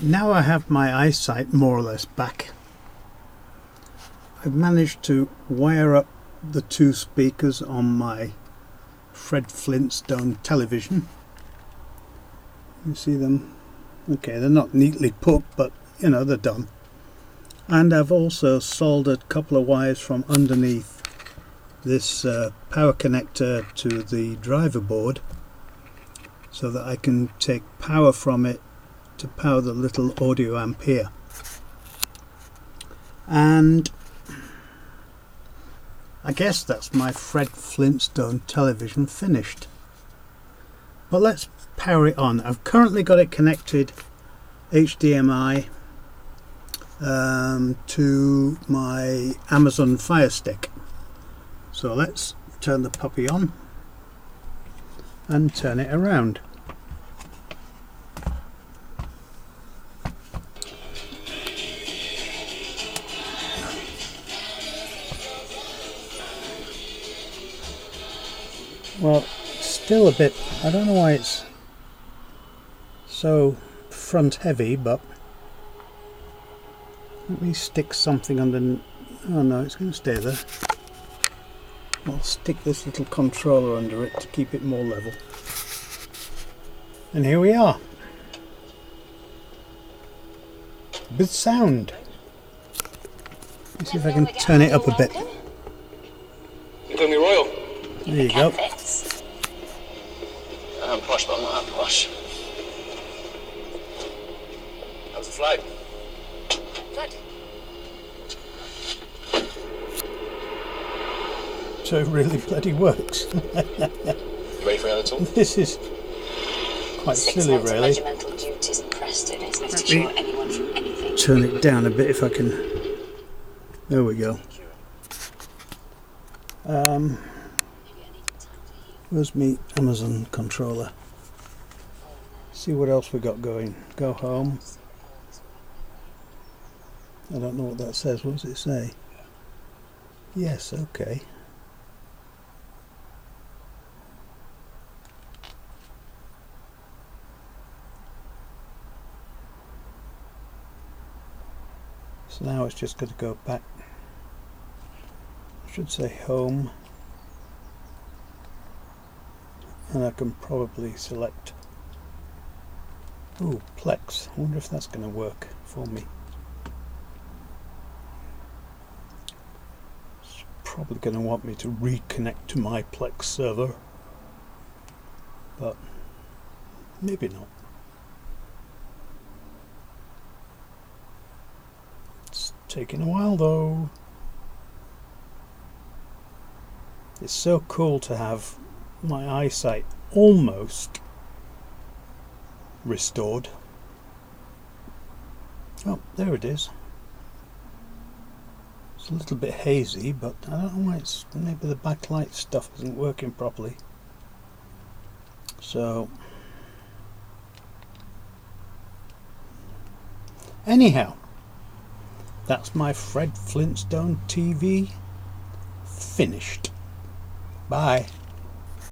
Now I have my eyesight more or less back. I've managed to wire up the two speakers on my Fred Flintstone television. You see them? Okay, they're not neatly put, but you know, they're done. And I've also soldered a couple of wires from underneath this power connector to the driver board so that I can take power from it to power the little audio amp here. And I guess that's my Fred Flintstone television finished. But let's power it on. I've currently got it connected HDMI to my Amazon Fire Stick. So let's turn the puppy on and turn it around. Well, still a bit, I don't know why it's so front heavy, but let me stick something under. Oh no, it's going to stay there. I'll stick this little controller under it to keep it more level. And here we are. With sound. Let's see if I can turn it up a bit. You call me Royal. There you go. I'm posh, but I'm not that posh. How's the flight? Good. So it really bloody works. You ready for another tour? This is quite silly, really. Regimental duties in Preston is to show anyone from anything. Turn it down a bit if I can. There we go. Where's me Amazon controller? See what else we got going. Go home. I don't know what that says. What does it say? Yes, okay. So now it's just going to go back. I should say home. And I can probably select, ooh, Plex. I wonder if that's going to work for me. It's probably going to want me to reconnect to my Plex server, but maybe not. It's taking a while though. It's so cool to have my eyesight almost restored. Oh, there it is. It's a little bit hazy, but I don't know why it's, maybe the backlight stuff isn't working properly. So anyhow, that's my Fred Flintstone TV finished. Bye.